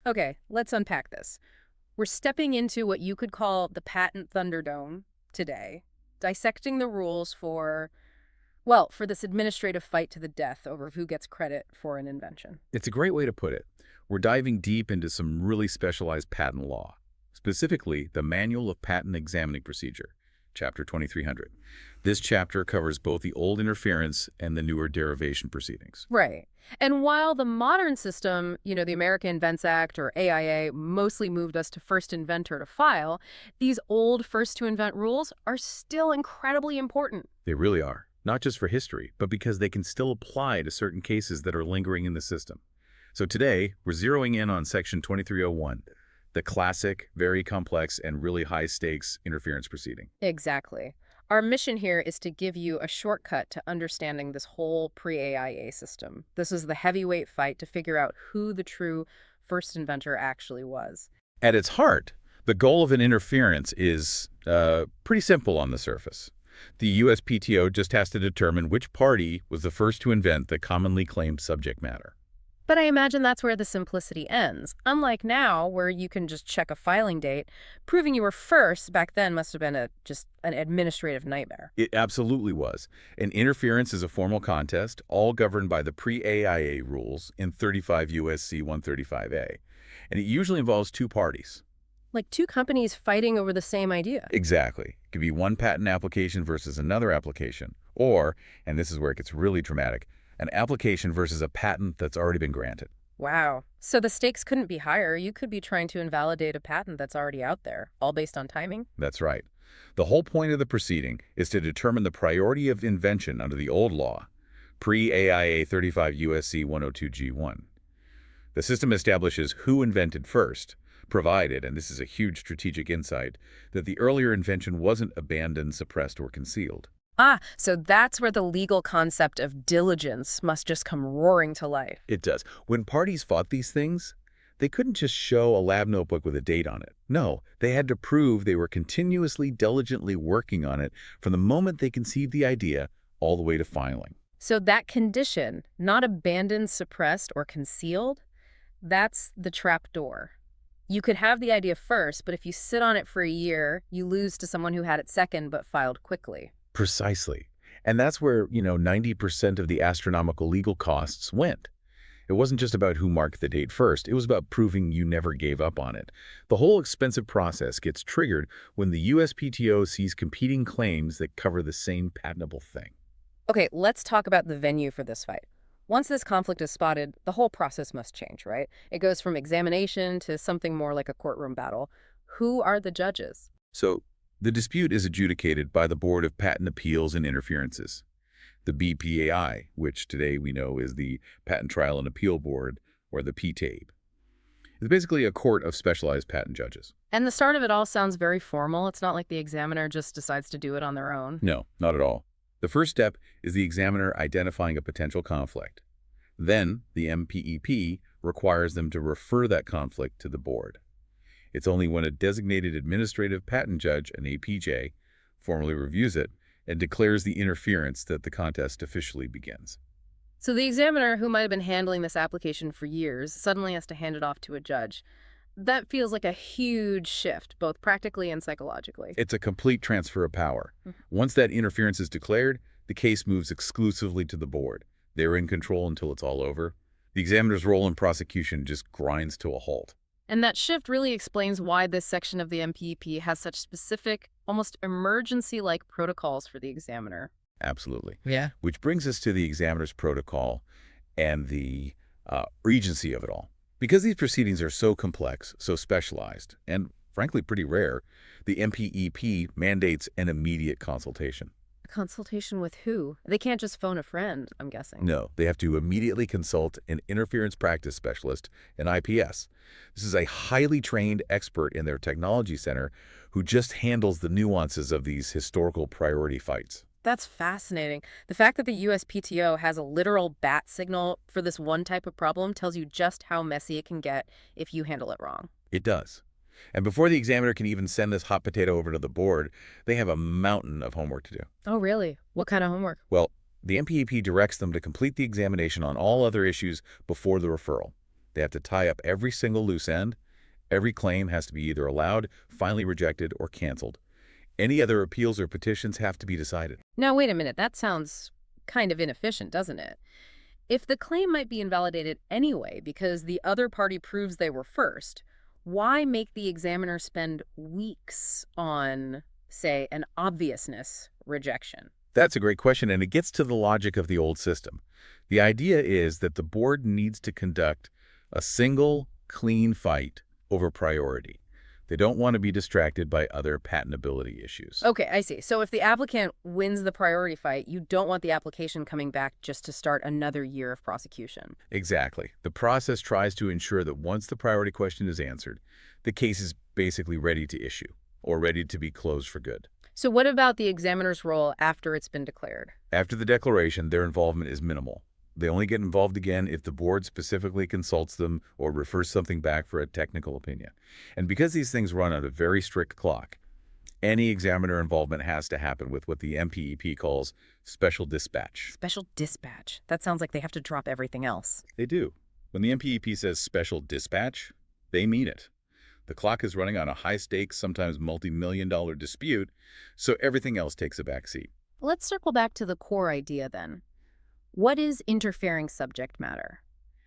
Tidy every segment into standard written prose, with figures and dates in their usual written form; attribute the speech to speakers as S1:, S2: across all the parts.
S1: Okay, let's unpack this. We're stepping into what you could call the patent thunderdome today, dissecting the rules for this administrative fight to the death over who gets credit for an invention.
S2: It's a great way to put it. We're diving deep into some really specialized patent law, specifically the Manual of Patent Examining Procedure, Chapter 2300. This chapter covers both the old interference and the newer derivation proceedings.
S1: Right. And while the modern system, the American Invents Act or AIA, mostly moved us to first inventor to file, these old first to invent rules are still incredibly important.
S2: They really are, not just for history, but because they can still apply to certain cases that are lingering in the system. So today, we're zeroing in on Section 2301, the classic, very complex, and really high-stakes interference proceeding.
S1: Exactly. Our mission here is to give you a shortcut to understanding this whole pre-AIA system. This is the heavyweight fight to figure out who the true first inventor actually was.
S2: At its heart, the goal of an interference is pretty simple on the surface. The USPTO just has to determine which party was the first to invent the commonly claimed subject matter.
S1: But I imagine that's where the simplicity ends. Unlike now, where you can just check a filing date, proving you were first back then must have been just an administrative nightmare.
S2: It absolutely was. An interference is a formal contest, all governed by the pre-AIA rules in 35 U.S.C. 135A. And it usually involves two parties.
S1: Like two companies fighting over the same idea.
S2: Exactly. It could be one patent application versus another application. Or, and this is where it gets really dramatic, an application versus a patent that's already been granted.
S1: Wow. So the stakes couldn't be higher. You could be trying to invalidate a patent that's already out there, all based on timing.
S2: That's right. The whole point of the proceeding is to determine the priority of invention under the old law, pre-AIA 35 U.S.C. 102G1. The system establishes who invented first, provided, and this is a huge strategic insight, that the earlier invention wasn't abandoned, suppressed, or concealed.
S1: So that's where the legal concept of diligence must just come roaring to life.
S2: It does. When parties fought these things, they couldn't just show a lab notebook with a date on it. No, they had to prove they were continuously, diligently working on it from the moment they conceived the idea all the way to filing.
S1: So that condition, not abandoned, suppressed, or concealed, that's the trap door. You could have the idea first, but if you sit on it for a year, you lose to someone who had it second but filed quickly.
S2: Precisely. And that's where, 90% of the astronomical legal costs went. It wasn't just about who marked the date first. It was about proving you never gave up on it. The whole expensive process gets triggered when the USPTO sees competing claims that cover the same patentable thing.
S1: Okay, let's talk about the venue for this fight. Once this conflict is spotted, the whole process must change, right? It goes from examination to something more like a courtroom battle. Who are the judges?
S2: So, the dispute is adjudicated by the Board of Patent Appeals and Interferences, the BPAI, which today we know is the Patent Trial and Appeal Board, or the PTAB. It's basically a court of specialized patent judges.
S1: And the start of it all sounds very formal. It's not like the examiner just decides to do it on their own.
S2: No, not at all. The first step is the examiner identifying a potential conflict. Then, the MPEP requires them to refer that conflict to the board. It's only when a designated administrative patent judge, an APJ, formally reviews it and declares the interference that the contest officially begins.
S1: So the examiner, who might have been handling this application for years, suddenly has to hand it off to a judge. That feels like a huge shift, both practically and psychologically.
S2: It's a complete transfer of power. Once that interference is declared, the case moves exclusively to the board. They're in control until it's all over. The examiner's role in prosecution just grinds to a halt.
S1: And that shift really explains why this section of the MPEP has such specific, almost emergency-like protocols for the examiner.
S2: Absolutely.
S1: Yeah.
S2: Which brings us to the examiner's protocol and the urgency of it all. Because these proceedings are so complex, so specialized, and frankly pretty rare, the MPEP mandates an immediate consultation.
S1: A consultation with who? They can't just phone a friend, I'm guessing.
S2: No, they have to immediately consult an interference practice specialist, an IPS. This is a highly trained expert in their technology center who just handles the nuances of these historical priority fights.
S1: That's fascinating. The fact that the USPTO has a literal bat signal for this one type of problem tells you just how messy it can get if you handle it wrong.
S2: It does. And before the examiner can even send this hot potato over to the board, they have a mountain of homework to do.
S1: Oh, really? What kind of homework?
S2: Well, the MPEP directs them to complete the examination on all other issues before the referral. They have to tie up every single loose end. Every claim has to be either allowed, finally rejected, or canceled. Any other appeals or petitions have to be decided.
S1: Now, wait a minute. That sounds kind of inefficient, doesn't it? If the claim might be invalidated anyway because the other party proves they were first, why make the examiner spend weeks on, say, an obviousness rejection?
S2: That's a great question, and it gets to the logic of the old system. The idea is that the board needs to conduct a single, clean fight over priority. They don't want to be distracted by other patentability issues.
S1: Okay, I see. So if the applicant wins the priority fight, you don't want the application coming back just to start another year of prosecution.
S2: Exactly. The process tries to ensure that once the priority question is answered, the case is basically ready to issue or ready to be closed for good.
S1: So what about the examiner's role after it's been declared?
S2: After the declaration, their involvement is minimal. They only get involved again if the board specifically consults them or refers something back for a technical opinion. And because these things run on a very strict clock, any examiner involvement has to happen with what the MPEP calls special dispatch.
S1: Special dispatch. That sounds like they have to drop everything else.
S2: They do. When the MPEP says special dispatch, they mean it. The clock is running on a high-stakes, sometimes multi-million-dollar dispute, so everything else takes a back seat.
S1: Let's circle back to the core idea then. What is interfering subject matter?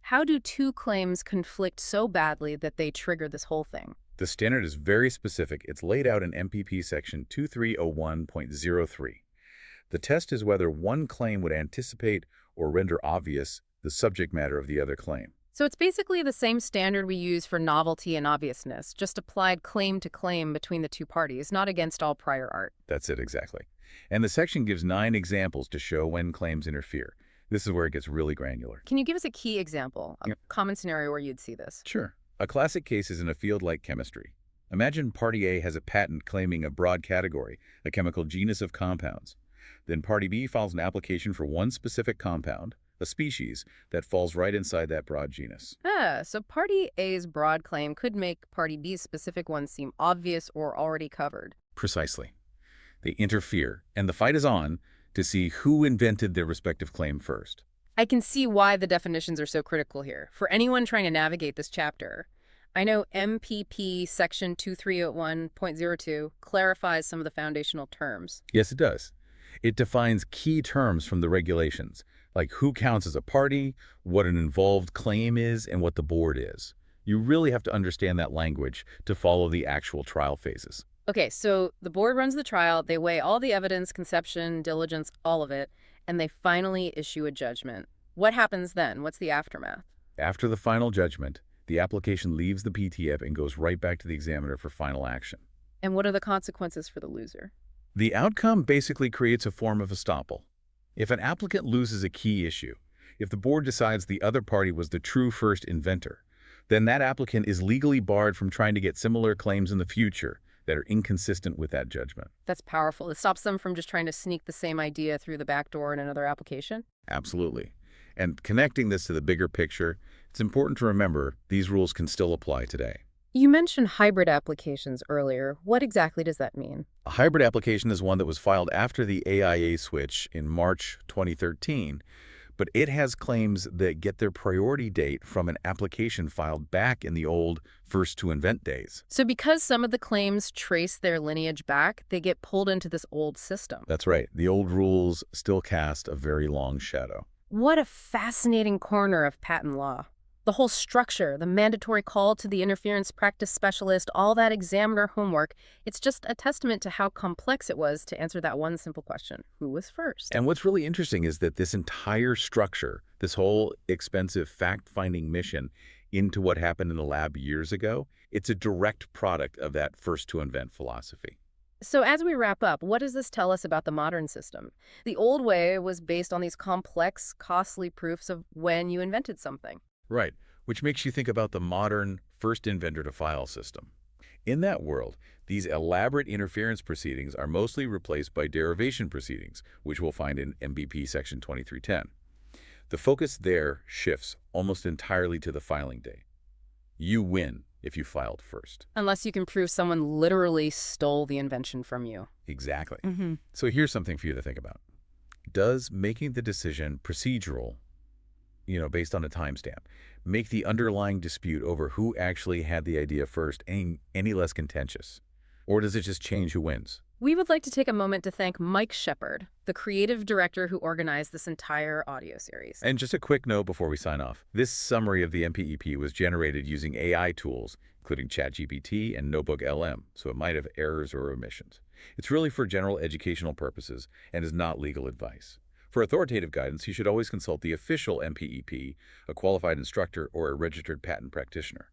S1: How do two claims conflict so badly that they trigger this whole thing?
S2: The standard is very specific. It's laid out in MPP section 2301.03. The test is whether one claim would anticipate or render obvious the subject matter of the other claim.
S1: So it's basically the same standard we use for novelty and obviousness, just applied claim to claim between the two parties, not against all prior art.
S2: That's it exactly. And the section gives 9 examples to show when claims interfere. This is where it gets really granular.
S1: Can you give us a key example, a
S2: Yep.
S1: common scenario where you'd see this?
S2: Sure. A classic case is in a field like chemistry. Imagine Party A has a patent claiming a broad category, a chemical genus of compounds. Then Party B files an application for one specific compound, a species, that falls right inside that broad genus.
S1: So Party A's broad claim could make Party B's specific one seem obvious or already covered.
S2: Precisely. They interfere, and the fight is on to see who invented their respective claim first.
S1: I can see why the definitions are so critical here. For anyone trying to navigate this chapter, I know MPP section 2301.02 clarifies some of the foundational terms.
S2: Yes, it does. It defines key terms from the regulations, like who counts as a party, what an involved claim is, and what the board is. You really have to understand that language to follow the actual trial phases.
S1: Okay, so the board runs the trial, they weigh all the evidence, conception, diligence, all of it, and they finally issue a judgment. What happens then? What's the aftermath?
S2: After the final judgment, the application leaves the PTF and goes right back to the examiner for final action.
S1: And what are the consequences for the loser?
S2: The outcome basically creates a form of estoppel. If an applicant loses a key issue, if the board decides the other party was the true first inventor, then that applicant is legally barred from trying to get similar claims in the future that are inconsistent with that judgment.
S1: That's powerful. It stops them from just trying to sneak the same idea through the back door in another application.
S2: Absolutely. And connecting this to the bigger picture, it's important to remember these rules can still apply today.
S1: You mentioned hybrid applications earlier. What exactly does that mean?
S2: A hybrid application is one that was filed after the AIA switch in March 2013, but it has claims that get their priority date from an application filed back in the old first-to-invent days.
S1: So because some of the claims trace their lineage back, they get pulled into this old system.
S2: That's right. The old rules still cast a very long shadow.
S1: What a fascinating corner of patent law. The whole structure, the mandatory call to the interference practice specialist, all that examiner homework, it's just a testament to how complex it was to answer that one simple question: who was first?
S2: And what's really interesting is that this entire structure, this whole expensive fact-finding mission into what happened in the lab years ago, it's a direct product of that first-to-invent philosophy.
S1: So as we wrap up, what does this tell us about the modern system? The old way was based on these complex, costly proofs of when you invented something.
S2: Right, which makes you think about the modern first inventor to file system. In that world, these elaborate interference proceedings are mostly replaced by derivation proceedings, which we'll find in MPP section 2310. The focus there shifts almost entirely to the filing day. You win if you filed first.
S1: Unless you can prove someone literally stole the invention from you.
S2: Exactly.
S1: Mm-hmm.
S2: So here's something for you to think about. Does making the decision procedural based on a timestamp, make the underlying dispute over who actually had the idea first any less contentious? Or does it just change who wins?
S1: We would like to take a moment to thank Mike Shepard, the creative director who organized this entire audio series.
S2: And just a quick note before we sign off. This summary of the MPEP was generated using AI tools, including ChatGPT and Notebook LM, so it might have errors or omissions. It's really for general educational purposes and is not legal advice. For authoritative guidance, you should always consult the official MPEP, a qualified instructor, or a registered patent practitioner.